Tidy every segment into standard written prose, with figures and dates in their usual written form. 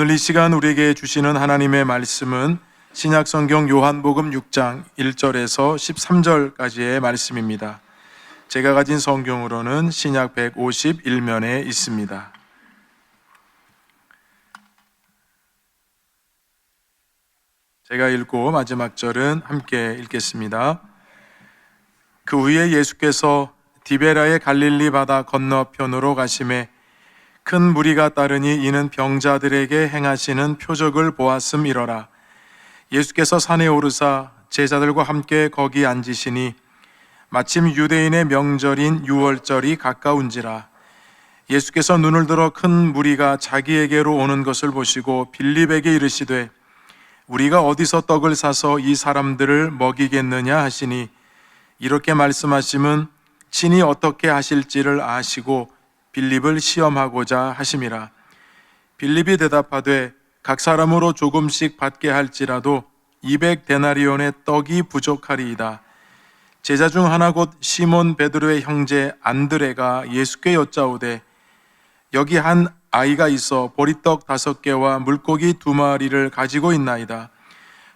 오늘 이 시간 우리에게 주시는 하나님의 말씀은 신약성경 요한복음 6장 1절에서 13절까지의 말씀입니다. 제가 가진 성경으로는 신약 151면에 있습니다. 제가 읽고 마지막 절은 함께 읽겠습니다. 그 후에 예수께서 디베라의 갈릴리 바다 건너편으로 가시매 큰 무리가 따르니 이는 병자들에게 행하시는 표적을 보았음이러라. 예수께서 산에 오르사 제자들과 함께 거기 앉으시니 마침 유대인의 명절인 유월절이 가까운지라. 예수께서 눈을 들어 큰 무리가 자기에게로 오는 것을 보시고 빌립에게 이르시되 우리가 어디서 떡을 사서 이 사람들을 먹이겠느냐 하시니 이렇게 말씀하심은 친히 어떻게 하실지를 아시고 빌립을 시험하고자 하심이라. 빌립이 대답하되 각 사람으로 조금씩 받게 할지라도 200데나리온의 떡이 부족하리이다. 제자 중 하나 곧 시몬 베드로의 형제 안드레가 예수께 여짜오되 여기 한 아이가 있어 보리떡 5개와 물고기 2마리를 가지고 있나이다.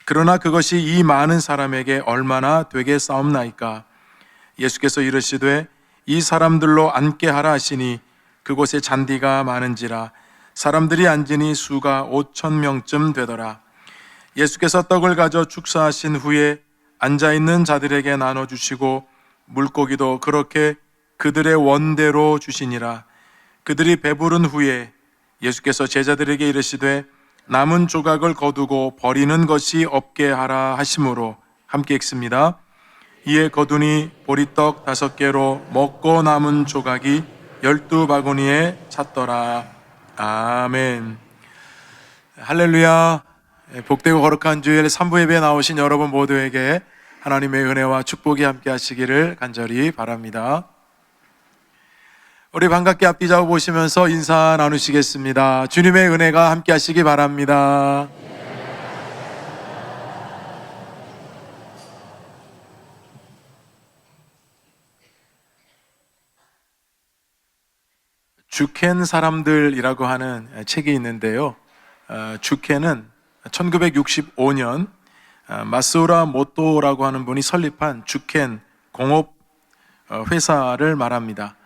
그러나 그것이 이 많은 사람에게 얼마나 되겠사옵나이까? 예수께서 이르시되 이 사람들로 앉게 하라 하시니 그곳에 잔디가 많은지라 사람들이 앉으니 수가 5,000명쯤 되더라. 예수께서 떡을 가져 축사하신 후에 앉아있는 자들에게 나눠주시고 물고기도 그렇게 그들의 원대로 주시니라. 그들이 배부른 후에 예수께서 제자들에게 이르시되 남은 조각을 거두고 버리는 것이 없게 하라 하심으로 함께 읽습니다. 이에 거두니 보리떡 5개로 먹고 남은 조각이 12바구니에 찼더라. 아멘. 할렐루야. 복되고 거룩한 주일 3부 예배에 나오신 여러분 모두에게 하나님의 은혜와 축복이 함께 하시기를 간절히 바랍니다. 우리 반갑게 앞뒤 좌우 보시면서 인사 나누시겠습니다. 주님의 은혜가 함께 하시기 바랍니다. 주켄 사람들이라고 하는 책이 있는데요. 주켄은 1965년 마스우라 모토라고 하는 분이 설립한 주켄 공업 회사를 말합니다.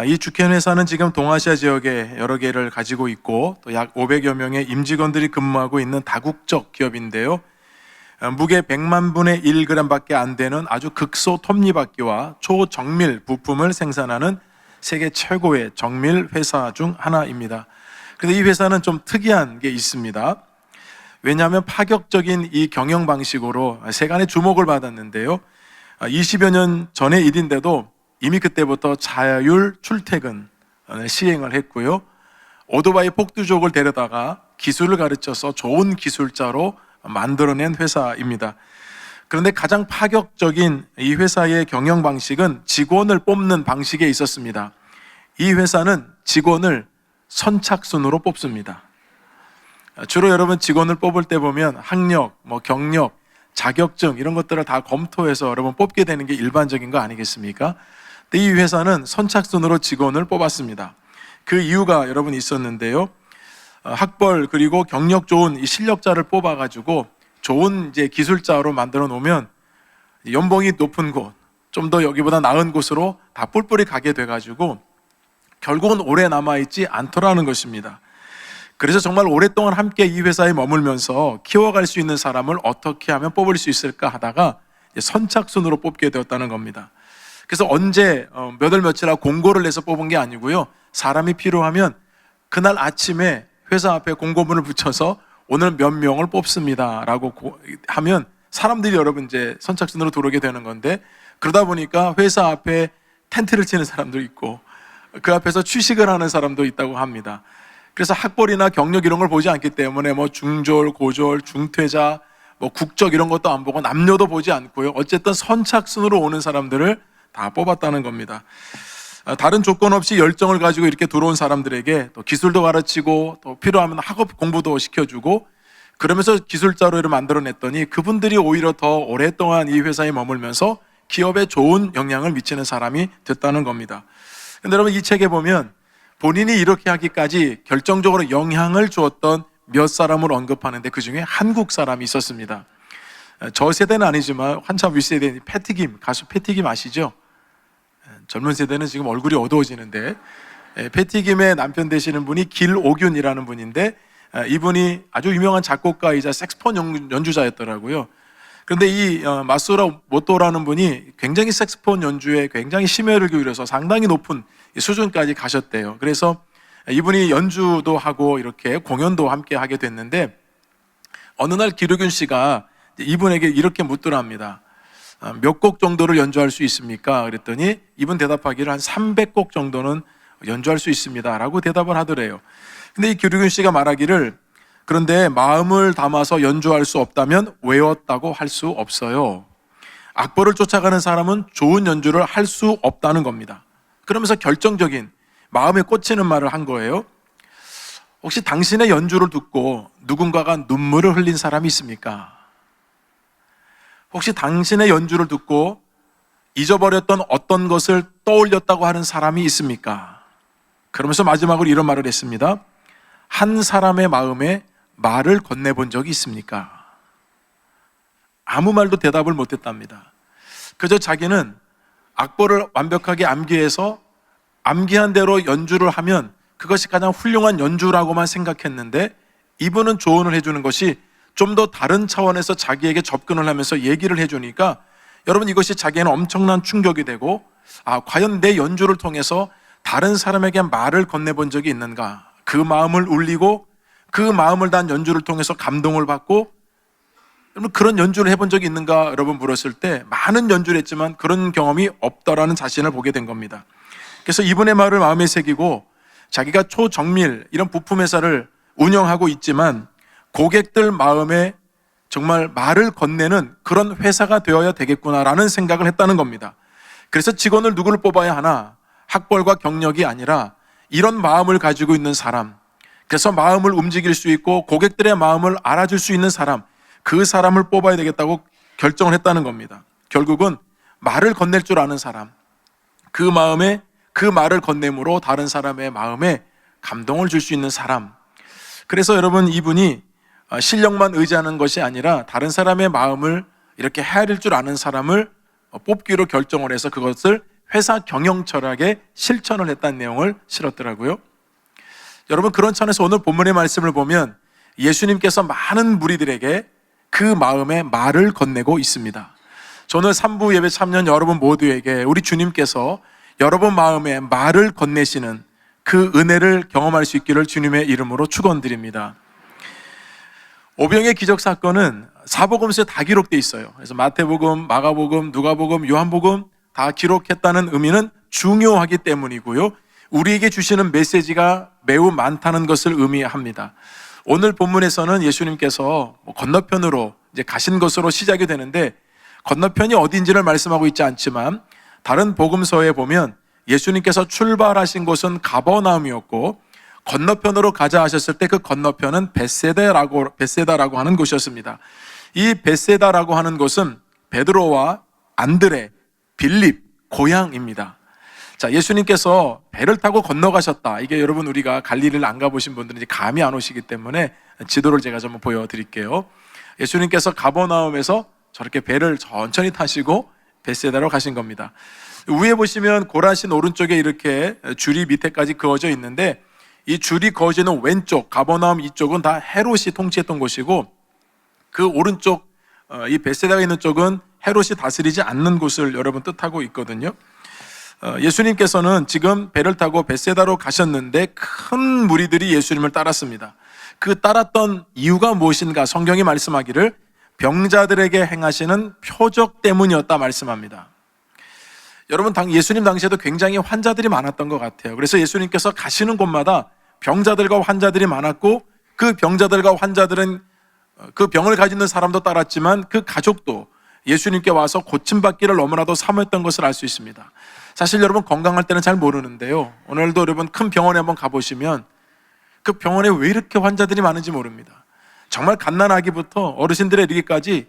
이 주켄 회사는 지금 동아시아 지역에 여러 개를 가지고 있고 또 약 500여 명의 임직원들이 근무하고 있는 다국적 기업인데요. 무게 100만 분의 1g밖에 안 되는 아주 극소 톱니바퀴와 초정밀 부품을 생산하는 세계 최고의 정밀 회사 중 하나입니다. 그런데 이 회사는 좀 특이한 게 있습니다. 왜냐하면 파격적인 이 경영 방식으로 세간의 주목을 받았는데요. 20여 년 전의 일인데도 이미 그때부터 자율 출퇴근 시행을 했고요. 오토바이 폭두족을 데려다가 기술을 가르쳐서 좋은 기술자로 만들어낸 회사입니다. 그런데 가장 파격적인 이 회사의 경영 방식은 직원을 뽑는 방식에 있었습니다. 이 회사는 직원을 선착순으로 뽑습니다. 주로 여러분 직원을 뽑을 때 보면 학력, 경력, 자격증 이런 것들을 다 검토해서 여러분 뽑게 되는 게 일반적인 거 아니겠습니까? 근데 이 회사는 선착순으로 직원을 뽑았습니다. 그 이유가 여러분 있었는데요. 학벌 그리고 경력 좋은 이 실력자를 뽑아가지고 좋은 이제 기술자로 만들어 놓으면 연봉이 높은 곳, 좀 더 여기보다 나은 곳으로 다 뿔뿔이 가게 돼가지고 결국은 오래 남아있지 않더라는 것입니다. 그래서 정말 오랫동안 함께 이 회사에 머물면서 키워갈 수 있는 사람을 어떻게 하면 뽑을 수 있을까 하다가 선착순으로 뽑게 되었다는 겁니다. 그래서 언제 몇 월 며칠 하고 공고를 내서 뽑은 게 아니고요. 사람이 필요하면 그날 아침에 회사 앞에 공고문을 붙여서 오늘 몇 명을 뽑습니다 라고 하면 사람들이 여러분 이제 선착순으로 들어오게 되는 건데, 그러다 보니까 회사 앞에 텐트를 치는 사람도 있고 그 앞에서 취식을 하는 사람도 있다고 합니다. 그래서 학벌이나 경력 이런 걸 보지 않기 때문에 중졸, 고졸, 중퇴자, 국적 이런 것도 안 보고 남녀도 보지 않고요. 어쨌든 선착순으로 오는 사람들을 다 뽑았다는 겁니다. 다른 조건 없이 열정을 가지고 이렇게 들어온 사람들에게 또 기술도 가르치고 또 필요하면 학업 공부도 시켜주고 그러면서 기술자로 만들어냈더니 그분들이 오히려 더 오랫동안 이 회사에 머물면서 기업에 좋은 영향을 미치는 사람이 됐다는 겁니다. 근데 여러분 이 책에 보면 본인이 이렇게 하기까지 결정적으로 영향을 주었던 몇 사람을 언급하는데 그 중에 한국 사람이 있었습니다. 저 세대는 아니지만 한참 윗세대인 패티김, 가수 패티김 아시죠? 젊은 세대는 지금 얼굴이 어두워지는데, 패티김의 남편 되시는 분이 길오균이라는 분인데, 이분이 아주 유명한 작곡가이자 색스폰 연주자였더라고요. 그런데 이 마소라 모토라는 분이 굉장히 색스폰 연주에 굉장히 심혈을 기울여서 상당히 높은 수준까지 가셨대요. 그래서 이분이 연주도 하고 이렇게 공연도 함께 하게 됐는데, 어느 날 기르균 씨가 이분에게 이렇게 묻더랍니다. 몇 곡 정도를 연주할 수 있습니까? 그랬더니 이분 대답하기를 한 300곡 정도는 연주할 수 있습니다 라고 대답을 하더래요. 근데 이 기르균 씨가 말하기를, 그런데 마음을 담아서 연주할 수 없다면 외웠다고 할 수 없어요. 악보를 쫓아가는 사람은 좋은 연주를 할 수 없다는 겁니다. 그러면서 결정적인 마음에 꽂히는 말을 한 거예요. 혹시 당신의 연주를 듣고 누군가가 눈물을 흘린 사람이 있습니까? 혹시 당신의 연주를 듣고 잊어버렸던 어떤 것을 떠올렸다고 하는 사람이 있습니까? 그러면서 마지막으로 이런 말을 했습니다. 한 사람의 마음에 말을 건네본 적이 있습니까? 아무 말도 대답을 못했답니다. 그저 자기는 악보를 완벽하게 암기해서 암기한 대로 연주를 하면 그것이 가장 훌륭한 연주라고만 생각했는데, 이분은 조언을 해주는 것이 좀 더 다른 차원에서 자기에게 접근을 하면서 얘기를 해주니까, 여러분 이것이 자기에는 엄청난 충격이 되고, 과연 내 연주를 통해서 다른 사람에게 말을 건네본 적이 있는가? 그 마음을 울리고 그 마음을 단 연주를 통해서 감동을 받고, 여러분 그런 연주를 해본 적이 있는가? 여러분 물었을 때 많은 연주를 했지만 그런 경험이 없다라는 자신을 보게 된 겁니다. 그래서 이분의 말을 마음에 새기고 자기가 초정밀 이런 부품 회사를 운영하고 있지만 고객들 마음에 정말 말을 건네는 그런 회사가 되어야 되겠구나라는 생각을 했다는 겁니다. 그래서 직원을 누구를 뽑아야 하나? 학벌과 경력이 아니라 이런 마음을 가지고 있는 사람, 그래서 마음을 움직일 수 있고 고객들의 마음을 알아줄 수 있는 사람, 그 사람을 뽑아야 되겠다고 결정을 했다는 겁니다. 결국은 말을 건넬 줄 아는 사람, 그 마음에 그 말을 건네므로 다른 사람의 마음에 감동을 줄 수 있는 사람. 그래서 여러분 이분이 실력만 의지하는 것이 아니라 다른 사람의 마음을 이렇게 헤아릴 줄 아는 사람을 뽑기로 결정을 해서 그것을 회사 경영 철학에 실천을 했다는 내용을 실었더라고요. 여러분 그런 차원에서 오늘 본문의 말씀을 보면 예수님께서 많은 무리들에게 그 마음에 말을 건네고 있습니다. 오늘 3부 예배 참여한 여러분 모두에게 우리 주님께서 여러분 마음에 말을 건네시는 그 은혜를 경험할 수 있기를 주님의 이름으로 축원드립니다. 오병의 기적 사건은 사복음서에 다 기록되어 있어요. 그래서 마태복음, 마가복음, 누가복음, 요한복음 다 기록했다는 의미는 중요하기 때문이고요. 우리에게 주시는 메시지가 매우 많다는 것을 의미합니다. 오늘 본문에서는 예수님께서 건너편으로 이제 가신 것으로 시작이 되는데, 건너편이 어딘지를 말씀하고 있지 않지만 다른 복음서에 보면 예수님께서 출발하신 곳은 가버나움이었고 건너편으로 가자 하셨을 때 그 건너편은 벳세다라고 하는 곳이었습니다. 이 벳세다라고 하는 곳은 베드로와 안드레, 빌립 고향입니다. 자, 예수님께서 배를 타고 건너가셨다. 이게 여러분 우리가 갈릴리를 안 가보신 분들은 이제 감이 안 오시기 때문에 지도를 제가 좀 보여드릴게요. 예수님께서 가버나움에서 저렇게 배를 천천히 타시고 벳세다로 가신 겁니다. 위에 보시면 고라신 오른쪽에 이렇게 줄이 밑에까지 그어져 있는데, 이 줄이 그어지는 왼쪽 가버나움 이쪽은 다 헤롯이 통치했던 곳이고, 그 오른쪽 이 벳세다가 있는 쪽은 헤롯이 다스리지 않는 곳을 여러분 뜻하고 있거든요. 예수님께서는 지금 배를 타고 벳세다로 가셨는데 큰 무리들이 예수님을 따랐습니다. 그 따랐던 이유가 무엇인가? 성경이 말씀하기를 병자들에게 행하시는 표적 때문이었다 말씀합니다. 여러분 예수님 당시에도 굉장히 환자들이 많았던 것 같아요. 그래서 예수님께서 가시는 곳마다 병자들과 환자들이 많았고, 그 병자들과 환자들은 그 병을 가지고 있는 사람도 따랐지만 그 가족도 예수님께 와서 고침받기를 너무나도 사모했던 것을 알 수 있습니다. 사실 여러분 건강할 때는 잘 모르는데요, 오늘도 여러분 큰 병원에 한번 가보시면 그 병원에 왜 이렇게 환자들이 많은지 모릅니다. 정말 갓난아기부터 어르신들에 이르기까지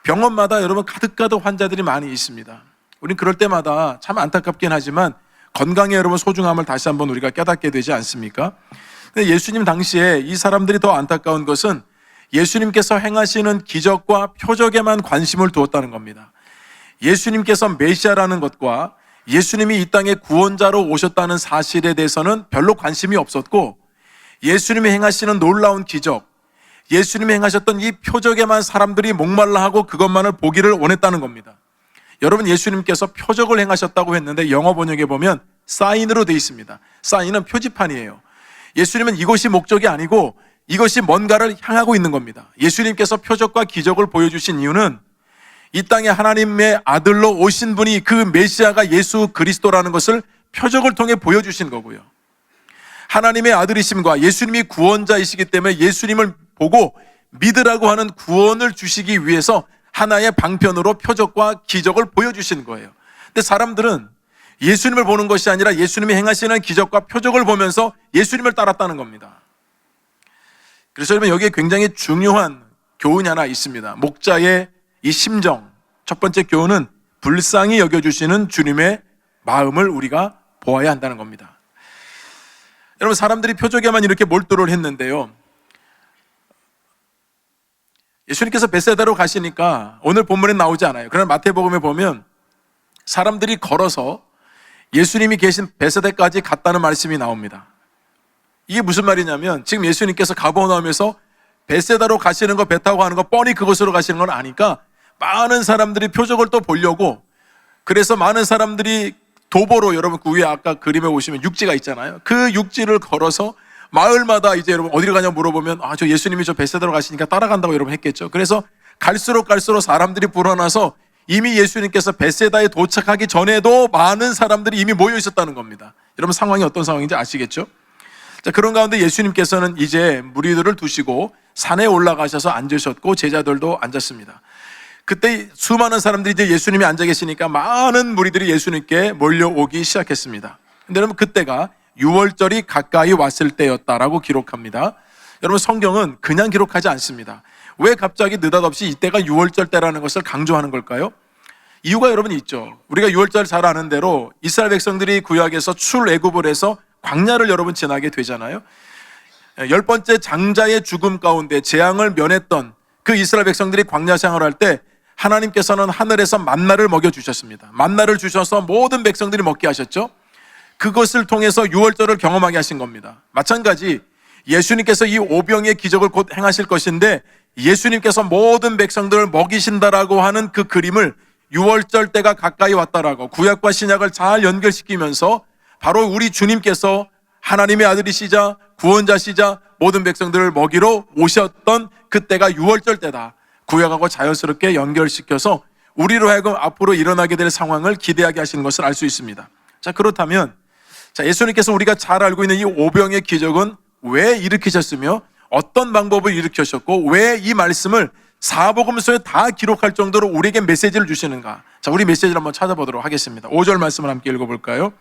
병원마다 여러분 가득가득 환자들이 많이 있습니다. 우린 그럴 때마다 참 안타깝긴 하지만 건강의 여러분 소중함을 다시 한번 우리가 깨닫게 되지 않습니까? 근데 예수님 당시에 이 사람들이 더 안타까운 것은 예수님께서 행하시는 기적과 표적에만 관심을 두었다는 겁니다. 예수님께서 메시아라는 것과 예수님이 이 땅에 구원자로 오셨다는 사실에 대해서는 별로 관심이 없었고, 예수님이 행하시는 놀라운 기적, 예수님이 행하셨던 이 표적에만 사람들이 목말라 하고 그것만을 보기를 원했다는 겁니다. 여러분, 예수님께서 표적을 행하셨다고 했는데 영어 번역에 보면 사인으로 되어 있습니다. 사인은 표지판이에요. 예수님은 이것이 목적이 아니고 이것이 뭔가를 향하고 있는 겁니다. 예수님께서 표적과 기적을 보여주신 이유는 이 땅에 하나님의 아들로 오신 분이 그 메시아가 예수 그리스도라는 것을 표적을 통해 보여주신 거고요. 하나님의 아들이심과 예수님이 구원자이시기 때문에 예수님을 보고 믿으라고 하는 구원을 주시기 위해서 하나의 방편으로 표적과 기적을 보여주신 거예요. 근데 사람들은 예수님을 보는 것이 아니라 예수님이 행하시는 기적과 표적을 보면서 예수님을 따랐다는 겁니다. 그래서 여러분, 여기에 굉장히 중요한 교훈이 하나 있습니다. 목자의 이 심정, 첫 번째 교훈은 불쌍히 여겨주시는 주님의 마음을 우리가 보아야 한다는 겁니다. 여러분, 사람들이 표적에만 이렇게 몰두를 했는데요, 예수님께서 벳세다로 가시니까 오늘 본문에 나오지 않아요. 그러나 마태복음에 보면 사람들이 걸어서 예수님이 계신 벳세다까지 갔다는 말씀이 나옵니다. 이게 무슨 말이냐면, 지금 예수님께서 가버나움에서 벳세다로 가시는 거, 배 타고 가는 거 뻔히 그곳으로 가시는 건 아니까 많은 사람들이 표적을 또 보려고, 그래서 많은 사람들이 도보로, 여러분 그 위에 아까 그림에 보시면 육지가 있잖아요. 그 육지를 걸어서 마을마다 이제 여러분 어디로 가냐 물어보면 저 예수님이 저 벳세다로 가시니까 따라간다고 여러분 했겠죠. 그래서 갈수록 사람들이 불어나서 이미 예수님께서 벳세다에 도착하기 전에도 많은 사람들이 이미 모여 있었다는 겁니다. 여러분, 상황이 어떤 상황인지 아시겠죠? 자, 그런 가운데 예수님께서는 이제 무리들을 두시고 산에 올라가셔서 앉으셨고 제자들도 앉았습니다. 그때 수많은 사람들이 이제 예수님이 앉아 계시니까 많은 무리들이 예수님께 몰려오기 시작했습니다. 근데 여러분, 그때가 유월절이 가까이 왔을 때였다라고 기록합니다. 여러분, 성경은 그냥 기록하지 않습니다. 왜 갑자기 느닷없이 이때가 유월절 때라는 것을 강조하는 걸까요? 이유가 여러분 있죠. 우리가 유월절 잘 아는 대로 이스라엘 백성들이 구약에서 출애굽을 해서 광야를 여러분 지나게 되잖아요. 10번째 장자의 죽음 가운데 재앙을 면했던 그 이스라엘 백성들이 광야 생활할 때 하나님께서는 하늘에서 만나를 먹여주셨습니다. 만나를 주셔서 모든 백성들이 먹게 하셨죠. 그것을 통해서 유월절을 경험하게 하신 겁니다. 마찬가지 예수님께서 이 오병의 기적을 곧 행하실 것인데 예수님께서 모든 백성들을 먹이신다라고 하는 그 그림을 유월절 때가 가까이 왔다라고 구약과 신약을 잘 연결시키면서 바로 우리 주님께서 하나님의 아들이시자 구원자시자 모든 백성들을 먹이러 오셨던 그때가 유월절 때다. 구약하고 자연스럽게 연결시켜서 우리로 하여금 앞으로 일어나게 될 상황을 기대하게 하시는 것을 알 수 있습니다. 자, 그렇다면 예수님께서 우리가 잘 알고 있는 이 오병의 기적은 왜 일으키셨으며 어떤 방법을 일으키셨고 왜 이 말씀을 사복음서에 다 기록할 정도로 우리에게 메시지를 주시는가? 자, 우리 메시지를 한번 찾아보도록 하겠습니다. 5절 말씀을 함께 읽어볼까요?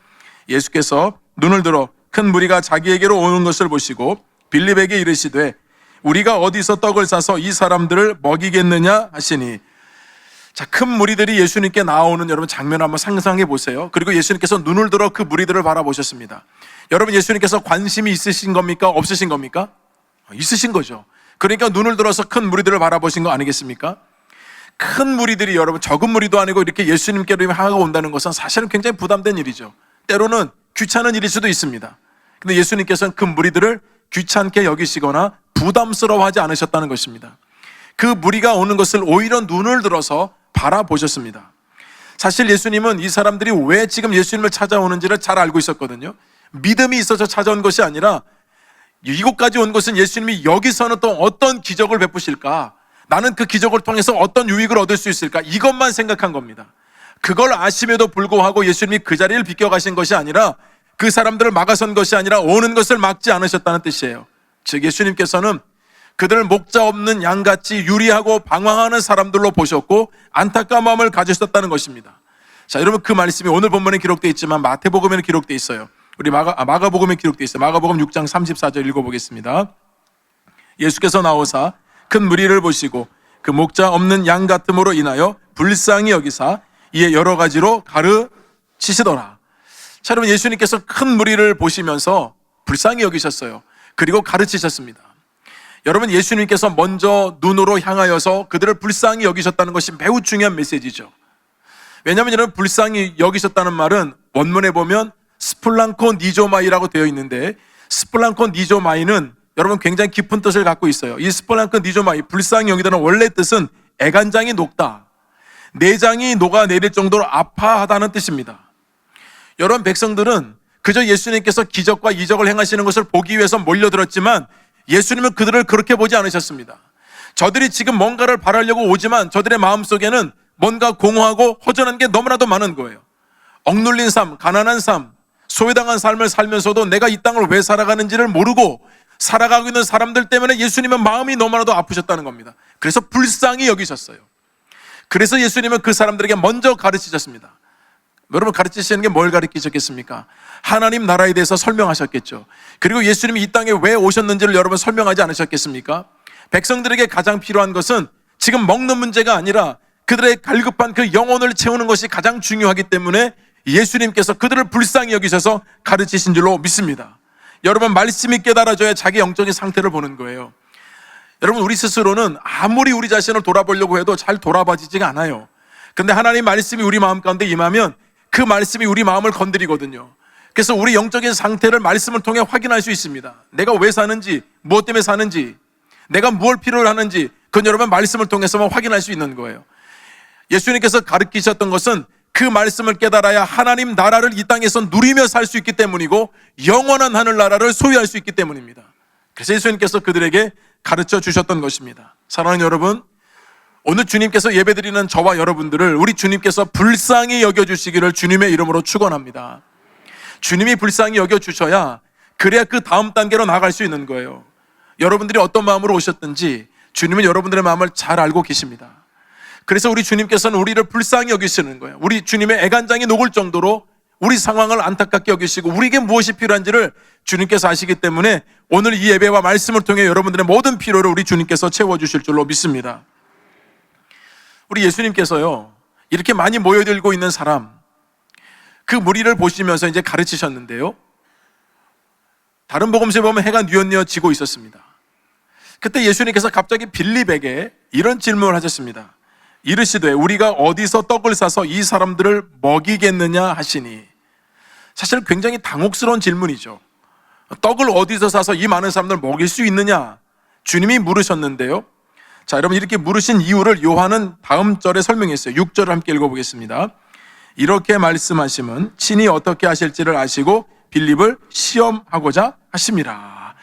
예수께서 눈을 들어 큰 무리가 자기에게로 오는 것을 보시고 빌립에게 이르시되 우리가 어디서 떡을 사서 이 사람들을 먹이겠느냐 하시니, 자, 큰 무리들이 예수님께 나오는 여러분 장면을 한번 상상해 보세요. 그리고 예수님께서 눈을 들어 그 무리들을 바라보셨습니다. 여러분, 예수님께서 관심이 있으신 겁니까? 없으신 겁니까? 있으신 거죠. 그러니까 눈을 들어서 큰 무리들을 바라보신 거 아니겠습니까? 큰 무리들이 여러분 적은 무리도 아니고 이렇게 예수님께로 향하고 온다는 것은 사실은 굉장히 부담된 일이죠. 때로는 귀찮은 일일 수도 있습니다. 근데 예수님께서는 그 무리들을 귀찮게 여기시거나 부담스러워하지 않으셨다는 것입니다. 그 무리가 오는 것을 오히려 눈을 들어서 바라보셨습니다. 사실 예수님은 이 사람들이 왜 지금 예수님을 찾아오는지를 잘 알고 있었거든요. 믿음이 있어서 찾아온 것이 아니라 이곳까지 온 것은 예수님이 여기서는 또 어떤 기적을 베푸실까, 나는 그 기적을 통해서 어떤 유익을 얻을 수 있을까, 이것만 생각한 겁니다. 그걸 아심에도 불구하고 예수님이 그 자리를 비껴가신 것이 아니라 그 사람들을 막아선 것이 아니라 오는 것을 막지 않으셨다는 뜻이에요. 즉 예수님께서는 그들을 목자 없는 양같이 유리하고 방황하는 사람들로 보셨고 안타까운 마음을 가지셨다는 것입니다. 자, 여러분, 그 말씀이 오늘 본문에 기록되어 있지만 마태복음에는 기록되어 있어요. 우리 마가복음에 기록되어 있어요. 마가복음 6장 34절 읽어보겠습니다. 예수께서 나오사 큰 무리를 보시고 그 목자 없는 양 같음으로 인하여 불쌍히 여기사 이에 여러 가지로 가르치시더라. 자, 여러분, 예수님께서 큰 무리를 보시면서 불쌍히 여기셨어요. 그리고 가르치셨습니다. 여러분, 예수님께서 먼저 눈으로 향하여서 그들을 불쌍히 여기셨다는 것이 매우 중요한 메시지죠. 왜냐하면 여러분, 불쌍히 여기셨다는 말은 원문에 보면 스플랑코 니조마이라고 되어 있는데, 스플랑코 니조마이는 여러분 굉장히 깊은 뜻을 갖고 있어요. 이 스플랑코 니조마이, 불쌍히 여기다는 원래 뜻은 애간장이 녹다, 내장이 녹아내릴 정도로 아파하다는 뜻입니다. 여러분, 백성들은 그저 예수님께서 기적과 이적을 행하시는 것을 보기 위해서 몰려들었지만 예수님은 그들을 그렇게 보지 않으셨습니다. 저들이 지금 뭔가를 바라려고 오지만 저들의 마음속에는 뭔가 공허하고 허전한 게 너무나도 많은 거예요. 억눌린 삶, 가난한 삶, 소외당한 삶을 살면서도 내가 이 땅을 왜 살아가는지를 모르고 살아가고 있는 사람들 때문에 예수님은 마음이 너무나도 아프셨다는 겁니다. 그래서 불쌍히 여기셨어요. 그래서 예수님은 그 사람들에게 먼저 가르치셨습니다. 여러분, 가르치시는 게 뭘 가르치셨겠습니까? 하나님 나라에 대해서 설명하셨겠죠. 그리고 예수님이 이 땅에 왜 오셨는지를 여러분 설명하지 않으셨겠습니까? 백성들에게 가장 필요한 것은 지금 먹는 문제가 아니라 그들의 갈급한 그 영혼을 채우는 것이 가장 중요하기 때문에 예수님께서 그들을 불쌍히 여기셔서 가르치신 줄로 믿습니다. 여러분, 말씀이 깨달아져야 자기 영적인 상태를 보는 거예요. 여러분, 우리 스스로는 아무리 우리 자신을 돌아보려고 해도 잘 돌아봐지지가 않아요. 근데 하나님 말씀이 우리 마음 가운데 임하면 그 말씀이 우리 마음을 건드리거든요. 그래서 우리 영적인 상태를 말씀을 통해 확인할 수 있습니다. 내가 왜 사는지, 무엇 때문에 사는지, 내가 무엇을 필요로 하는지, 그건 여러분 말씀을 통해서만 확인할 수 있는 거예요. 예수님께서 가르치셨던 것은 그 말씀을 깨달아야 하나님 나라를 이 땅에서 누리며 살 수 있기 때문이고 영원한 하늘나라를 소유할 수 있기 때문입니다. 그래서 예수님께서 그들에게 가르쳐 주셨던 것입니다. 사랑하는 여러분, 오늘 주님께서 예배드리는 저와 여러분들을 우리 주님께서 불쌍히 여겨주시기를 주님의 이름으로 축원합니다. 주님이 불쌍히 여겨주셔야 그래야 그 다음 단계로 나아갈 수 있는 거예요. 여러분들이 어떤 마음으로 오셨든지 주님은 여러분들의 마음을 잘 알고 계십니다. 그래서 우리 주님께서는 우리를 불쌍히 여기시는 거예요. 우리 주님의 애간장이 녹을 정도로 우리 상황을 안타깝게 여기시고 우리에게 무엇이 필요한지를 주님께서 아시기 때문에 오늘 이 예배와 말씀을 통해 여러분들의 모든 필요를 우리 주님께서 채워주실 줄로 믿습니다. 우리 예수님께서요, 이렇게 많이 모여들고 있는 사람, 그 무리를 보시면서 이제 가르치셨는데요, 다른 복음서에 보면 해가 뉘엿뉘엿 지고 있었습니다. 그때 예수님께서 갑자기 빌립에게 이런 질문을 하셨습니다. 이르시되 우리가 어디서 떡을 사서 이 사람들을 먹이겠느냐 하시니. 사실 굉장히 당혹스러운 질문이죠. 떡을 어디서 사서 이 많은 사람들을 먹일 수 있느냐 주님이 물으셨는데요, 자, 여러분, 이렇게 물으신 이유를 요한은 다음 절에 설명했어요. 6절을 함께 읽어보겠습니다. 이렇게 말씀하심은 친히 어떻게 하실지를 아시고 빌립을 시험하고자 하심이라.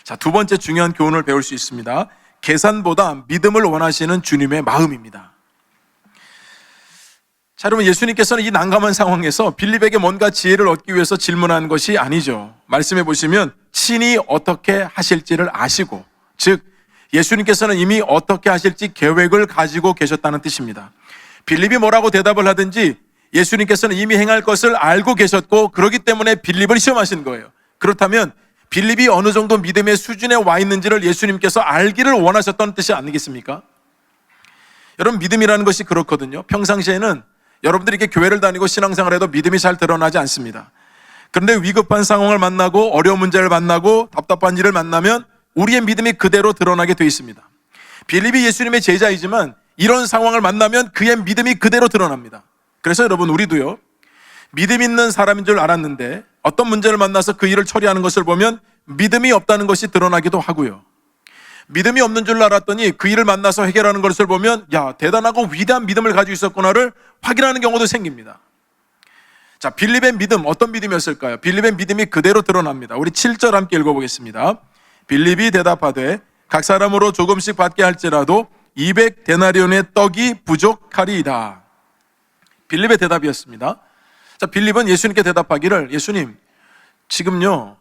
자, 두 번째 중요한 교훈을 배울 수 있습니다. 계산보다 믿음을 원하시는 주님의 마음입니다. 자, 여러분, 예수님께서는 이 난감한 상황에서 빌립에게 뭔가 지혜를 얻기 위해서 질문한 것이 아니죠. 말씀해 보시면 친히 어떻게 하실지를 아시고, 즉 예수님께서는 이미 어떻게 하실지 계획을 가지고 계셨다는 뜻입니다. 빌립이 뭐라고 대답을 하든지 예수님께서는 이미 행할 것을 알고 계셨고 그렇기 때문에 빌립을 시험하신 거예요. 그렇다면 빌립이 어느 정도 믿음의 수준에 와 있는지를 예수님께서 알기를 원하셨다는 뜻이 아니겠습니까? 여러분, 믿음이라는 것이 그렇거든요. 평상시에는 여러분들이 이렇게 교회를 다니고 신앙생활을 해도 믿음이 잘 드러나지 않습니다. 그런데 위급한 상황을 만나고 어려운 문제를 만나고 답답한 일을 만나면 우리의 믿음이 그대로 드러나게 되어 있습니다. 빌립이 예수님의 제자이지만 이런 상황을 만나면 그의 믿음이 그대로 드러납니다. 그래서 여러분, 우리도요, 믿음 있는 사람인 줄 알았는데 어떤 문제를 만나서 그 일을 처리하는 것을 보면 믿음이 없다는 것이 드러나기도 하고요, 믿음이 없는 줄 알았더니 그 일을 만나서 해결하는 것을 보면 야, 대단하고 위대한 믿음을 가지고 있었구나를 확인하는 경우도 생깁니다. 자, 빌립의 믿음, 어떤 믿음이었을까요? 빌립의 믿음이 그대로 드러납니다. 우리 7절 함께 읽어보겠습니다. 빌립이 대답하되 각 사람으로 조금씩 받게 할지라도 200데나리온의 떡이 부족하리이다. 빌립의 대답이었습니다. 자, 빌립은 예수님께 대답하기를, 예수님, 지금요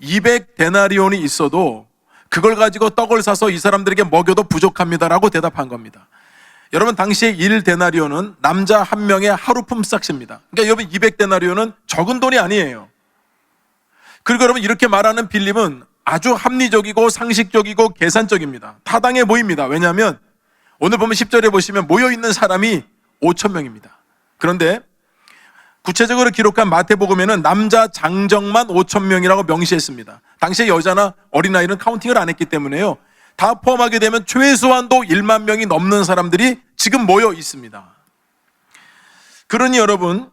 200데나리온이 있어도 그걸 가지고 떡을 사서 이 사람들에게 먹여도 부족합니다라고 대답한 겁니다. 여러분, 당시에 1데나리온은 남자 한 명의 하루품 싹시입니다. 그러니까 여러분, 200데나리온은 적은 돈이 아니에요. 그리고 여러분, 이렇게 말하는 빌립은 아주 합리적이고 상식적이고 계산적입니다. 타당해 보입니다. 왜냐하면 오늘 보면 10절에 보시면 모여있는 사람이 5,000명입니다. 그런데 구체적으로 기록한 마태복음에는 남자 장정만 5,000명이라고 명시했습니다. 당시에 여자나 어린아이는 카운팅을 안 했기 때문에요. 다 포함하게 되면 최소한도 1만 명이 넘는 사람들이 지금 모여 있습니다. 그러니 여러분,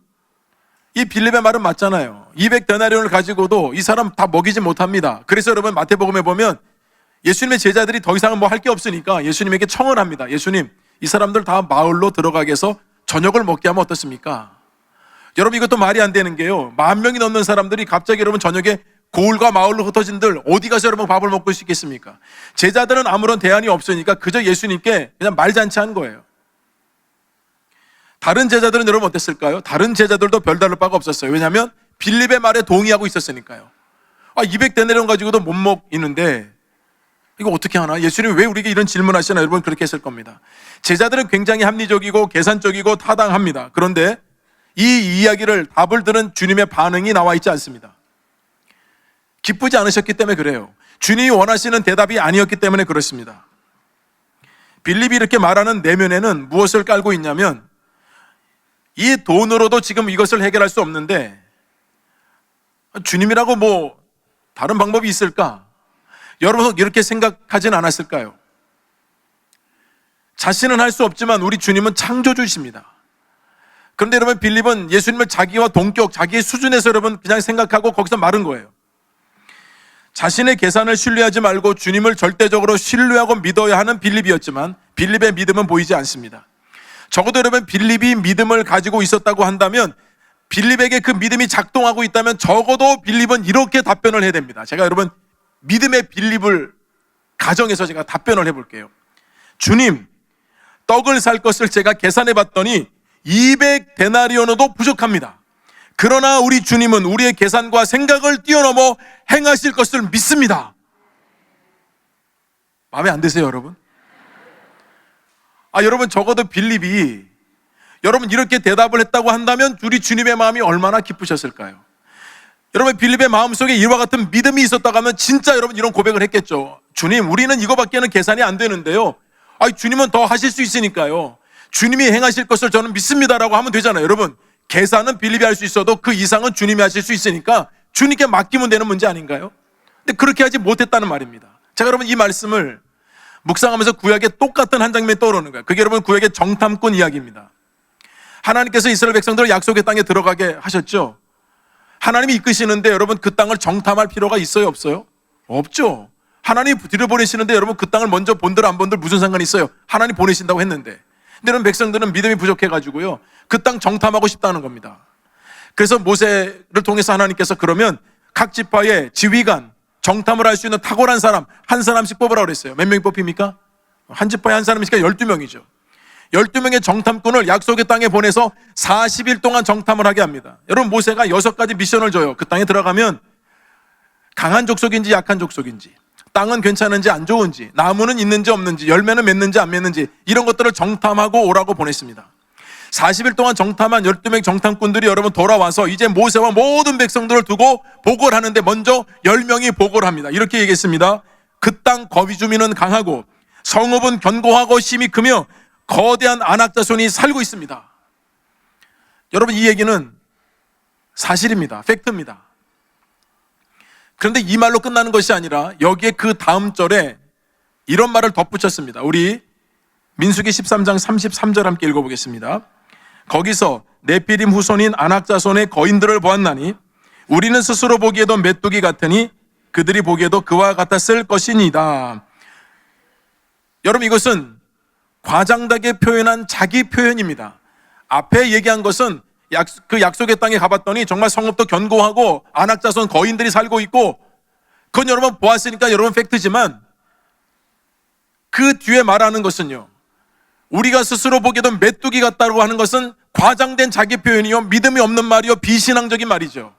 이 빌립의 말은 맞잖아요. 200데나리온을 가지고도 이 사람 다 먹이지 못합니다. 그래서 여러분 마태복음에 보면 예수님의 제자들이 더 이상은 뭐 할 게 없으니까 예수님에게 청을 합니다. 예수님, 이 사람들 다 마을로 들어가게 해서 저녁을 먹게 하면 어떻습니까? 여러분, 이것도 말이 안 되는 게요, 10,000명이 넘는 사람들이 갑자기 여러분 저녁에 고을과 마을로 흩어진들 어디 가서 여러분 밥을 먹을 수 있겠습니까? 제자들은 아무런 대안이 없으니까 그저 예수님께 그냥 말잔치한 거예요. 다른 제자들은 여러분 어땠을까요? 다른 제자들도 별다를 바가 없었어요. 왜냐하면 빌립의 말에 동의하고 있었으니까요. 200데나리온 가지고도 못 먹이는데 이거 어떻게 하나? 예수님이 왜 우리에게 이런 질문하시나? 여러분 그렇게 했을 겁니다. 제자들은 굉장히 합리적이고 계산적이고 타당합니다. 그런데 이 이야기를, 답을 들은 주님의 반응이 나와 있지 않습니다. 기쁘지 않으셨기 때문에 그래요. 주님이 원하시는 대답이 아니었기 때문에 그렇습니다. 빌립이 이렇게 말하는 내면에는 무엇을 깔고 있냐면, 이 돈으로도 지금 이것을 해결할 수 없는데 주님이라고 뭐 다른 방법이 있을까? 여러분 이렇게 생각하진 않았을까요? 자신은 할 수 없지만 우리 주님은 창조주이십니다. 그런데 여러분, 빌립은 예수님을 자기와 동격, 자기의 수준에서 여러분 그냥 생각하고 거기서 마른 거예요. 자신의 계산을 신뢰하지 말고 주님을 절대적으로 신뢰하고 믿어야 하는 빌립이었지만 빌립의 믿음은 보이지 않습니다. 적어도 여러분, 빌립이 믿음을 가지고 있었다고 한다면, 빌립에게 그 믿음이 작동하고 있다면 적어도 빌립은 이렇게 답변을 해야 됩니다. 제가 여러분 믿음의 빌립을 가정해서 제가 답변을 해볼게요. 주님, 떡을 살 것을 제가 계산해 봤더니 200데나리온으로도 부족합니다. 그러나 우리 주님은 우리의 계산과 생각을 뛰어넘어 행하실 것을 믿습니다. 마음에 안 드세요, 여러분? 여러분, 적어도 빌립이 여러분 이렇게 대답을 했다고 한다면 우리 주님의 마음이 얼마나 기쁘셨을까요? 여러분, 빌립의 마음속에 이와 같은 믿음이 있었다고 하면 진짜 여러분 이런 고백을 했겠죠. 주님, 우리는 이거밖에는 계산이 안 되는데요, 주님은 더 하실 수 있으니까요, 주님이 행하실 것을 저는 믿습니다라고 하면 되잖아요. 여러분, 계산은 빌립이 할 수 있어도 그 이상은 주님이 하실 수 있으니까 주님께 맡기면 되는 문제 아닌가요? 근데 그렇게 하지 못했다는 말입니다. 제가 여러분 이 말씀을 묵상하면서 구약의 똑같은 한 장면이 떠오르는 거예요. 그게 여러분 구약의 정탐꾼 이야기입니다. 하나님께서 이스라엘 백성들을 약속의 땅에 들어가게 하셨죠. 하나님이 이끄시는데 여러분 그 땅을 정탐할 필요가 있어요, 없어요? 없죠. 하나님이 들여보내시는데 여러분 그 땅을 먼저 본들 안 본들 무슨 상관이 있어요? 하나님 보내신다고 했는데. 근데 여러분, 백성들은 믿음이 부족해가지고요, 그 땅 정탐하고 싶다는 겁니다. 그래서 모세를 통해서 하나님께서 그러면 각 지파의 지휘관, 정탐을 할 수 있는 탁월한 사람 한 사람씩 뽑으라고 그랬어요. 몇 명이 뽑힙니까? 한 지파에 한 사람이니까 12명이죠 12명의 정탐꾼을 약속의 땅에 보내서 40일 동안 정탐을 하게 합니다. 여러분, 모세가 6가지 미션을 줘요. 그 땅에 들어가면 강한 족속인지 약한 족속인지, 땅은 괜찮은지 안 좋은지, 나무는 있는지 없는지, 열매는 맺는지 안 맺는지, 이런 것들을 정탐하고 오라고 보냈습니다. 40일 동안 정탐한 12명 정탐꾼들이 여러분 돌아와서 이제 모세와 모든 백성들을 두고 보고를 하는데, 먼저 10명이 보고를 합니다. 이렇게 얘기했습니다. 그 땅 거위 주민은 강하고 성읍은 견고하고 힘이 크며 거대한 아낙 자손이 살고 있습니다. 여러분, 이 얘기는 사실입니다. 팩트입니다. 그런데 이 말로 끝나는 것이 아니라 여기에 그 다음 절에 이런 말을 덧붙였습니다. 우리 민수기 13장 33절 함께 읽어보겠습니다. 거기서 네피림 후손인 아낙 자손의 거인들을 보았나니 우리는 스스로 보기에도 메뚜기 같으니 그들이 보기에도 그와 같았을 것이니이다. 여러분, 이것은 과장되게 표현한 자기 표현입니다. 앞에 얘기한 것은 그 약속의 땅에 가봤더니 정말 성읍도 견고하고 아낙 자손 거인들이 살고 있고, 그건 여러분 보았으니까 여러분 팩트지만, 그 뒤에 말하는 것은요, 우리가 스스로 보기에도 메뚜기 같다고 하는 것은 과장된 자기 표현이요, 믿음이 없는 말이요, 비신앙적인 말이죠.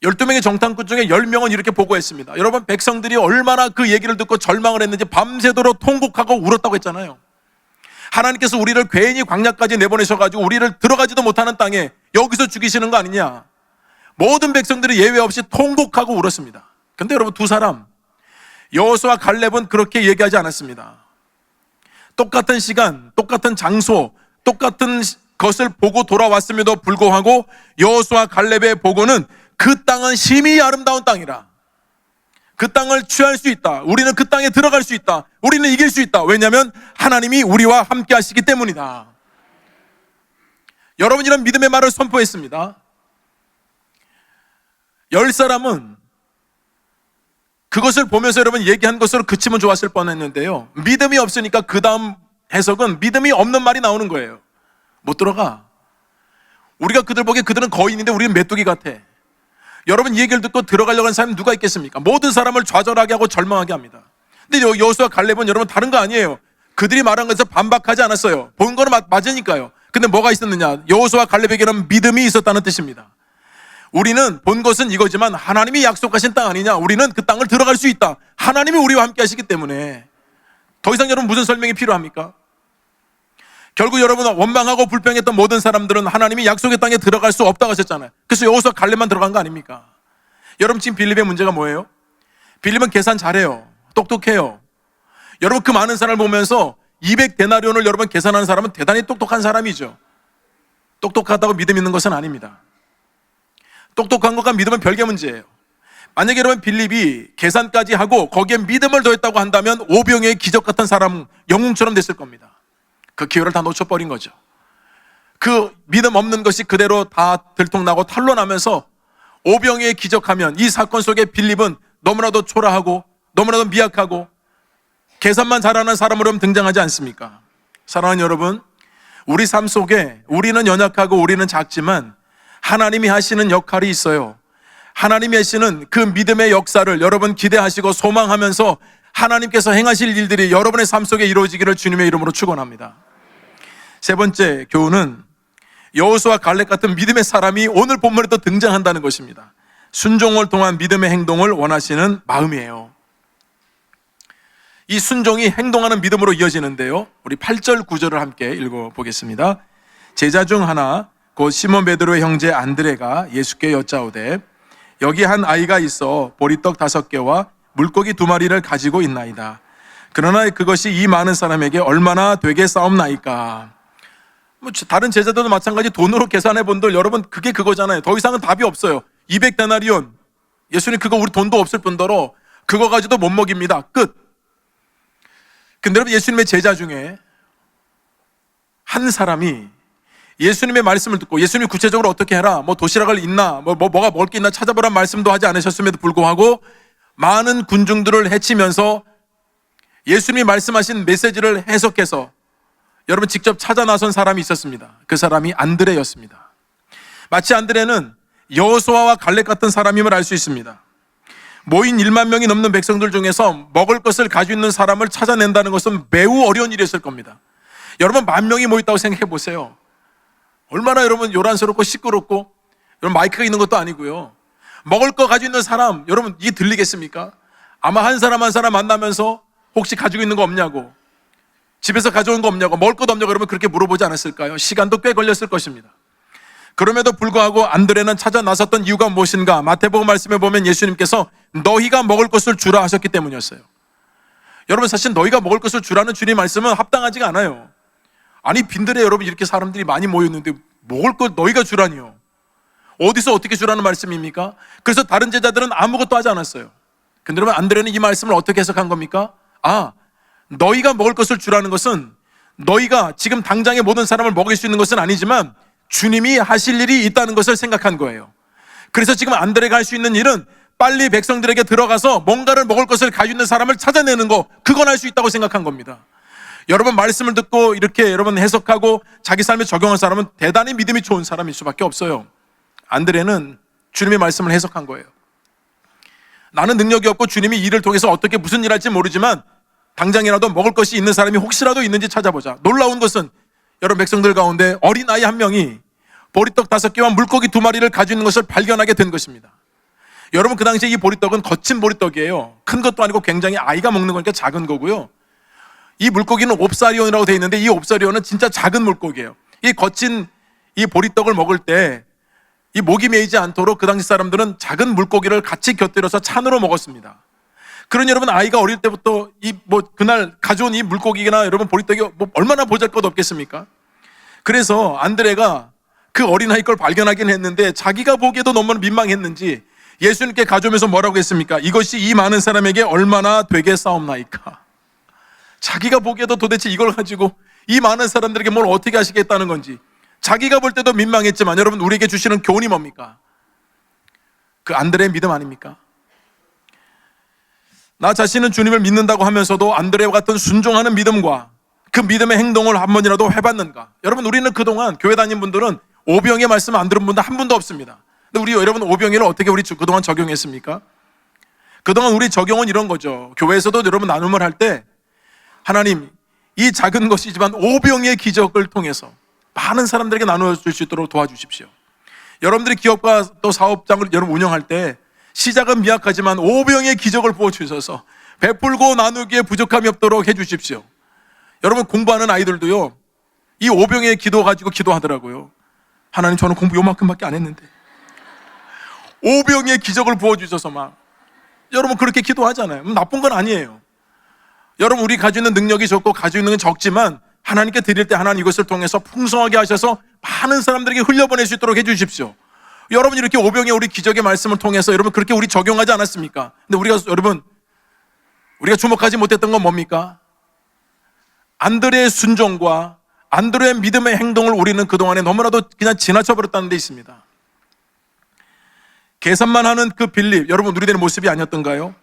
12명의 정탐꾼 중에 10명은 이렇게 보고했습니다. 여러분, 백성들이 얼마나 그 얘기를 듣고 절망을 했는지 밤새도록 통곡하고 울었다고 했잖아요. 하나님께서 우리를 괜히 광야까지 내보내셔가지고 우리를 들어가지도 못하는 땅에 여기서 죽이시는 거 아니냐. 모든 백성들이 예외 없이 통곡하고 울었습니다. 근데 여러분, 두 사람 여호수아와 갈렙은 그렇게 얘기하지 않았습니다. 똑같은 시간, 똑같은 장소, 똑같은 그것을 보고 돌아왔음에도 불구하고 여호수아 갈렙의 보고는 그 땅은 심히 아름다운 땅이라. 그 땅을 취할 수 있다. 우리는 그 땅에 들어갈 수 있다. 우리는 이길 수 있다. 왜냐하면 하나님이 우리와 함께 하시기 때문이다. 여러분, 이런 믿음의 말을 선포했습니다. 10사람은 그것을 보면서 여러분 얘기한 것으로 그치면 좋았을 뻔했는데요, 믿음이 없으니까 그 다음 해석은 믿음이 없는 말이 나오는 거예요. 못 들어가. 우리가 그들 보기에 그들은 거인인데 우리는 메뚜기 같아. 여러분, 이 얘기를 듣고 들어가려고 하는 사람이 누가 있겠습니까? 모든 사람을 좌절하게 하고 절망하게 합니다. 근데 여호수아 갈렙은 여러분 다른 거 아니에요. 그들이 말한 것에서 반박하지 않았어요. 본 거는 맞으니까요. 근데 뭐가 있었느냐? 여호수아 갈렙에게는 믿음이 있었다는 뜻입니다. 우리는 본 것은 이거지만 하나님이 약속하신 땅 아니냐? 우리는 그 땅을 들어갈 수 있다. 하나님이 우리와 함께 하시기 때문에. 더 이상 여러분 무슨 설명이 필요합니까? 결국 여러분, 원망하고 불평했던 모든 사람들은 하나님이 약속의 땅에 들어갈 수 없다고 하셨잖아요. 그래서 여호수아 갈렙만 들어간 거 아닙니까? 여러분, 지금 빌립의 문제가 뭐예요? 빌립은 계산 잘해요. 똑똑해요. 여러분, 그 많은 사람을 보면서 200데나리온을 여러분 계산하는 사람은 대단히 똑똑한 사람이죠. 똑똑하다고 믿음 있는 것은 아닙니다. 똑똑한 것과 믿음은 별개 문제예요. 만약에 여러분 빌립이 계산까지 하고 거기에 믿음을 더했다고 한다면 오병이어의 기적 같은 사람, 영웅처럼 됐을 겁니다. 그 기회를 다 놓쳐버린 거죠. 그 믿음 없는 것이 그대로 다 들통나고 탄로나면서 오병이어의 기적하면 이 사건 속에 빌립은 너무나도 초라하고 너무나도 미약하고 계산만 잘하는 사람으로 등장하지 않습니까? 사랑하는 여러분, 우리 삶 속에 우리는 연약하고 우리는 작지만 하나님이 하시는 역할이 있어요. 하나님이 하시는 그 믿음의 역사를 여러분 기대하시고 소망하면서 하나님께서 행하실 일들이 여러분의 삶 속에 이루어지기를 주님의 이름으로 축원합니다. 세 번째 교훈은 여호수아 갈렙 같은 믿음의 사람이 오늘 본문에 또 등장한다는 것입니다. 순종을 통한 믿음의 행동을 원하시는 마음이에요. 이 순종이 행동하는 믿음으로 이어지는데요, 우리 8절 9절을 함께 읽어보겠습니다. 제자 중 하나 곧 시몬 베드로의 형제 안드레가 예수께 여짜오되 여기 한 아이가 있어 보리떡 5개와 물고기 2마리를 가지고 있나이다. 그러나 그것이 이 많은 사람에게 얼마나 되겠사옵나이까. 다른 제자들도 마찬가지 돈으로 계산해 본들 여러분 그게 그거잖아요. 더 이상은 답이 없어요. 200데나리온, 예수님 그거 우리 돈도 없을 뿐더러 그거 가지고도 못 먹입니다. 끝. 근데 여러분, 예수님의 제자 중에 한 사람이 예수님의 말씀을 듣고 예수님이 구체적으로 어떻게 해라, 뭐 도시락을 있나, 뭐가 먹을 게 있나 찾아보란 말씀도 하지 않으셨음에도 불구하고 많은 군중들을 해치면서 예수님이 말씀하신 메시지를 해석해서 여러분 직접 찾아 나선 사람이 있었습니다. 그 사람이 안드레였습니다. 마치 안드레는 여호수아와 갈렙 같은 사람임을 알 수 있습니다. 모인 1만 명이 넘는 백성들 중에서 먹을 것을 가지고 있는 사람을 찾아낸다는 것은 매우 어려운 일이었을 겁니다. 여러분, 10,000명이 모였다고 생각해 보세요. 얼마나 여러분 요란스럽고 시끄럽고, 여러분 마이크가 있는 것도 아니고요. 먹을 거 가지고 있는 사람, 여러분 이게 들리겠습니까? 아마 한 사람 한 사람 만나면서 혹시 가지고 있는 거 없냐고, 집에서 가져온 거 없냐고, 먹을 것 없냐고 여러분 그렇게 물어보지 않았을까요? 시간도 꽤 걸렸을 것입니다. 그럼에도 불구하고 안드레는 찾아 나섰던 이유가 무엇인가? 마태복음 말씀에 보면 예수님께서 너희가 먹을 것을 주라 하셨기 때문이었어요. 여러분, 사실 너희가 먹을 것을 주라는 주님 말씀은 합당하지가 않아요. 아니, 빈들에 여러분 이렇게 사람들이 많이 모였는데 먹을 것 너희가 주라니요. 어디서 어떻게 주라는 말씀입니까? 그래서 다른 제자들은 아무것도 하지 않았어요. 근데 여러분, 안드레는 이 말씀을 어떻게 해석한 겁니까? 너희가 먹을 것을 주라는 것은 너희가 지금 당장의 모든 사람을 먹일 수 있는 것은 아니지만 주님이 하실 일이 있다는 것을 생각한 거예요. 그래서 지금 안드레가 할 수 있는 일은 빨리 백성들에게 들어가서 뭔가를 먹을 것을 가지고 있는 사람을 찾아내는 거, 그건 할 수 있다고 생각한 겁니다. 여러분, 말씀을 듣고 이렇게 여러분 해석하고 자기 삶에 적용한 사람은 대단히 믿음이 좋은 사람일 수밖에 없어요. 안드레는 주님의 말씀을 해석한 거예요. 나는 능력이 없고 주님이 이를 통해서 어떻게 무슨 일 할지 모르지만 당장이라도 먹을 것이 있는 사람이 혹시라도 있는지 찾아보자. 놀라운 것은 여러분 백성들 가운데 어린아이 한 명이 보리떡 5개와 물고기 2마리를 가지고 있는 것을 발견하게 된 것입니다. 여러분, 그 당시에 이 보리떡은 거친 보리떡이에요. 큰 것도 아니고 굉장히 아이가 먹는 거니까 작은 거고요. 이 물고기는 옵사리온이라고 되어 있는데 이 옵사리온은 진짜 작은 물고기예요. 이 거친 이 보리떡을 먹을 때 이 목이 메이지 않도록 그 당시 사람들은 작은 물고기를 같이 곁들여서 찬으로 먹었습니다. 그런 여러분, 아이가 어릴 때부터 그날 가져온 이 물고기나 여러분 보리떡이 얼마나 보잘것 없겠습니까? 그래서 안드레가 그 어린아이 걸 발견하긴 했는데 자기가 보기에도 너무 민망했는지 예수님께 가져오면서 뭐라고 했습니까? 이것이 이 많은 사람에게 얼마나 되겠사옵나이까. 자기가 보기에도 도대체 이걸 가지고 이 많은 사람들에게 뭘 어떻게 하시겠다는 건지 자기가 볼 때도 민망했지만, 여러분, 우리에게 주시는 교훈이 뭡니까? 그 안드레의 믿음 아닙니까? 나 자신은 주님을 믿는다고 하면서도 안드레와 같은 순종하는 믿음과 그 믿음의 행동을 한 번이라도 해봤는가? 여러분, 우리는 그동안 교회 다닌 분들은 오병의 말씀 안 들은 분도 한 분도 없습니다. 근데 우리 여러분, 오병이를 어떻게 우리 그동안 적용했습니까? 그동안 우리 적용은 이런 거죠. 교회에서도 여러분 나눔을 할 때 하나님, 이 작은 것이지만 오병의 기적을 통해서 많은 사람들에게 나눠줄 수 있도록 도와주십시오. 여러분들이 기업과 또 사업장을 여러분 운영할 때 시작은 미약하지만 오병의 기적을 부어주셔서 베풀고 나누기에 부족함이 없도록 해주십시오. 여러분, 공부하는 아이들도요, 이 오병의 기도 가지고 기도하더라고요. 하나님, 저는 공부 요만큼밖에 안 했는데 오병의 기적을 부어주셔서 막, 여러분 그렇게 기도하잖아요. 나쁜 건 아니에요. 여러분, 우리 가지고 있는 능력이 적고 가지고 있는 건 적지만 하나님께 드릴 때 하나님 이것을 통해서 풍성하게 하셔서 많은 사람들에게 흘려보낼 수 있도록 해주십시오. 여러분, 이렇게 오병의 우리 기적의 말씀을 통해서 여러분 그렇게 우리 적용하지 않았습니까? 근데 우리가 주목하지 못했던 건 뭡니까? 안드레의 순종과 안드레의 믿음의 행동을 우리는 그동안에 너무나도 그냥 지나쳐버렸다는 데 있습니다. 계산만 하는 그 빌립, 여러분 우리들의 모습이 아니었던가요?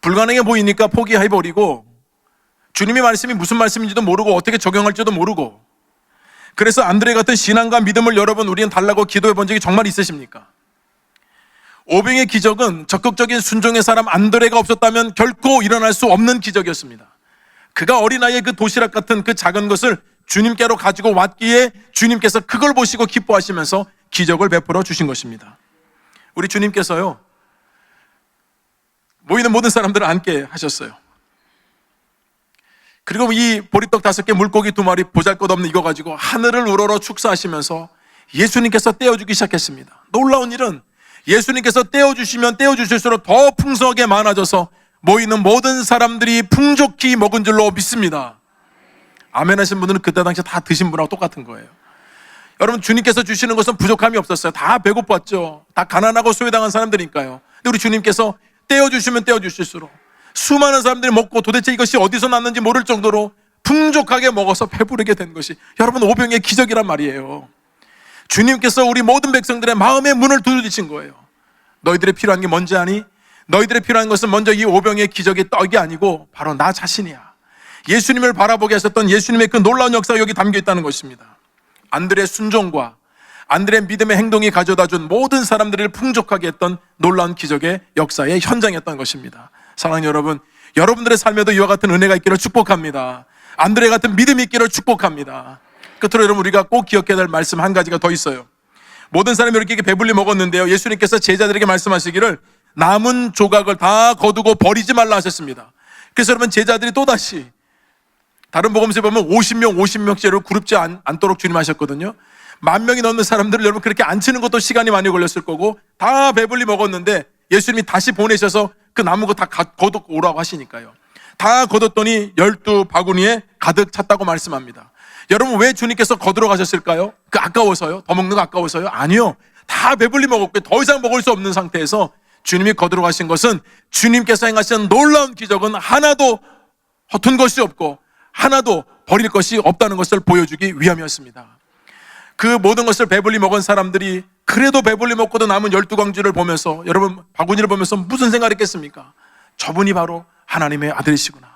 불가능해 보이니까 포기해버리고 주님의 말씀이 무슨 말씀인지도 모르고 어떻게 적용할지도 모르고, 그래서 안드레 같은 신앙과 믿음을 여러분 우리는 달라고 기도해 본 적이 정말 있으십니까? 오병의 기적은 적극적인 순종의 사람 안드레가 없었다면 결코 일어날 수 없는 기적이었습니다. 그가 어린아이의 그 도시락 같은 그 작은 것을 주님께로 가지고 왔기에 주님께서 그걸 보시고 기뻐하시면서 기적을 베풀어 주신 것입니다. 우리 주님께서요, 모이는 모든 사람들을 앉게 하셨어요. 그리고 이 보리떡 5개, 물고기 2마리, 보잘것없는 이거 가지고 하늘을 우러러 축사하시면서 예수님께서 떼어주기 시작했습니다. 놀라운 일은 예수님께서 떼어주시면 떼어주실수록 더 풍성하게 많아져서 모이는 모든 사람들이 풍족히 먹은 줄로 믿습니다. 아멘 하신 분들은 그때 당시 다 드신 분하고 똑같은 거예요. 여러분, 주님께서 주시는 것은 부족함이 없었어요. 다 배고팠죠. 다 가난하고 소외당한 사람들이니까요. 근데 우리 주님께서 떼어주시면 떼어주실수록 수많은 사람들이 먹고 도대체 이것이 어디서 났는지 모를 정도로 풍족하게 먹어서 배부르게 된 것이 여러분 오병의 기적이란 말이에요. 주님께서 우리 모든 백성들의 마음의 문을 두드리신 거예요. 너희들의 필요한 게 뭔지 아니? 너희들의 필요한 것은 먼저 이 오병의 기적의 떡이 아니고 바로 나 자신이야. 예수님을 바라보게 하셨던 예수님의 그 놀라운 역사가 여기 담겨 있다는 것입니다. 안드레의 순종과 안드레의 믿음의 행동이 가져다준 모든 사람들을 풍족하게 했던 놀라운 기적의 역사의 현장이었던 것입니다. 사랑하는 여러분, 여러분들의 삶에도 이와 같은 은혜가 있기를 축복합니다. 안드레 같은 믿음이 있기를 축복합니다. 끝으로 여러분, 우리가 꼭 기억해야 될 말씀 한 가지가 더 있어요. 모든 사람이 이렇게 배불리 먹었는데요, 예수님께서 제자들에게 말씀하시기를 남은 조각을 다 거두고 버리지 말라 하셨습니다. 그래서 여러분, 제자들이 또다시 다른 복음서에 보면 50명째로 그룹지 않도록 주님 하셨거든요. 10,000명이 넘는 사람들을 여러분 그렇게 앉히는 것도 시간이 많이 걸렸을 거고 다 배불리 먹었는데 예수님이 다시 보내셔서 그 남은 거 다 거두고 오라고 하시니까요. 다 거뒀더니 12바구니에 가득 찼다고 말씀합니다. 여러분, 왜 주님께서 거두러 가셨을까요? 그 아까워서요? 더 먹는 거 아까워서요? 아니요. 다 배불리 먹었고 더 이상 먹을 수 없는 상태에서 주님이 거두러 가신 것은 주님께서 행하신 놀라운 기적은 하나도 허튼 것이 없고 하나도 버릴 것이 없다는 것을 보여주기 위함이었습니다. 그 모든 것을 배불리 먹은 사람들이 그래도 배불리 먹고도 남은 12광주를 보면서, 여러분 바구니를 보면서 무슨 생각을 했겠습니까? 저분이 바로 하나님의 아들이시구나.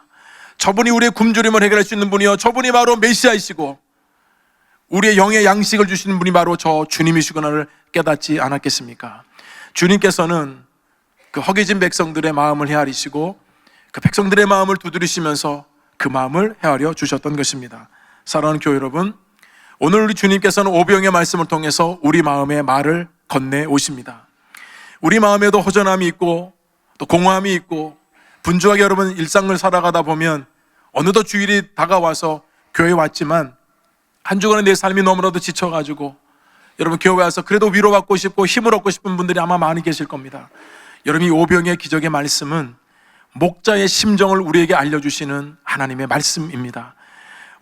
저분이 우리의 굶주림을 해결할 수 있는 분이요, 저분이 바로 메시아이시고 우리의 영의 양식을 주시는 분이 바로 저 주님이시구나를 깨닫지 않았겠습니까? 주님께서는 그 허기진 백성들의 마음을 헤아리시고 그 백성들의 마음을 두드리시면서 그 마음을 헤아려 주셨던 것입니다. 사랑하는 교회 여러분, 오늘 우리 주님께서는 오병의 말씀을 통해서 우리 마음에 말을 건네오십니다. 우리 마음에도 허전함이 있고 또 공허함이 있고 분주하게 여러분 일상을 살아가다 보면 어느덧 주일이 다가와서 교회에 왔지만 한 주간의 내 삶이 너무나도 지쳐가지고 여러분 교회 와서 그래도 위로받고 싶고 힘을 얻고 싶은 분들이 아마 많이 계실 겁니다. 여러분, 이 오병의 기적의 말씀은 목자의 심정을 우리에게 알려주시는 하나님의 말씀입니다.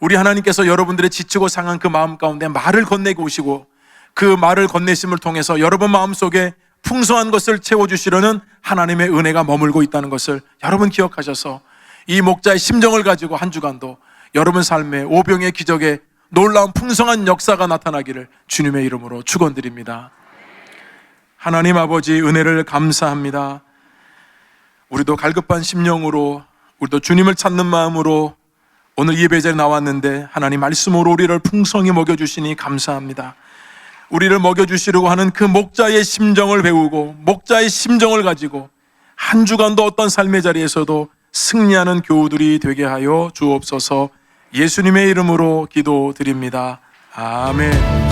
우리 하나님께서 여러분들의 지치고 상한 그 마음 가운데 말을 건네고 오시고 그 말을 건네심을 통해서 여러분 마음속에 풍성한 것을 채워주시려는 하나님의 은혜가 머물고 있다는 것을 여러분 기억하셔서 이 목자의 심정을 가지고 한 주간도 여러분 삶에 오병의 기적에 놀라운 풍성한 역사가 나타나기를 주님의 이름으로 축원드립니다. 하나님 아버지 은혜를 감사합니다. 우리도 갈급한 심령으로, 우리도 주님을 찾는 마음으로 오늘 예배자리에 나왔는데 하나님 말씀으로 우리를 풍성히 먹여주시니 감사합니다. 우리를 먹여주시려고 하는 그 목자의 심정을 배우고 목자의 심정을 가지고 한 주간도 어떤 삶의 자리에서도 승리하는 교우들이 되게 하여 주옵소서. 예수님의 이름으로 기도드립니다. 아멘.